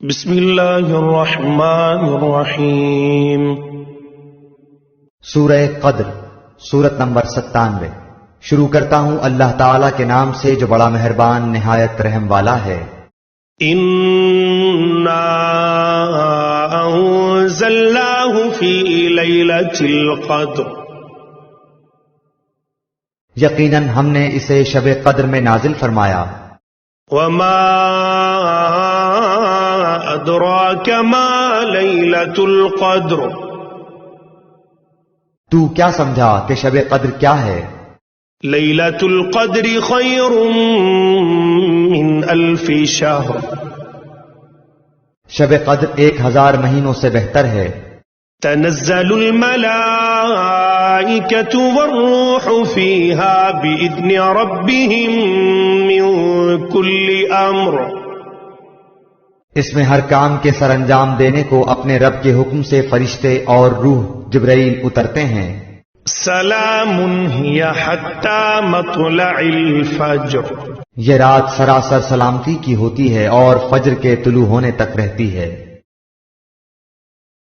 بسم اللہ الرحمن الرحیم۔ سورہ قدر، سورت نمبر 97۔ شروع کرتا ہوں اللہ تعالیٰ کے نام سے جو بڑا مہربان نہایت رحم والا ہے۔ انا انزلناہ فی لیلۃ القدر، یقیناً ہم نے اسے شب قدر میں نازل فرمایا۔ وما ادراک ما لیلۃ القدر، تو کیا سمجھا کہ شب قدر کیا ہے؟ لیلۃ القدر خیر من الف شہر، شب قدر 1000 مہینوں سے بہتر ہے۔ تنزل الملائکۃ والروح فیہا بإذن ربہم من کل امر، اس میں ہر کام کے سر انجام دینے کو اپنے رب کے حکم سے فرشتے اور روح جبرائیل اترتے ہیں۔ سلام ہی حتی مطلع الفجر، یہ رات سراسر سلامتی کی ہوتی ہے اور فجر کے طلوع ہونے تک رہتی ہے۔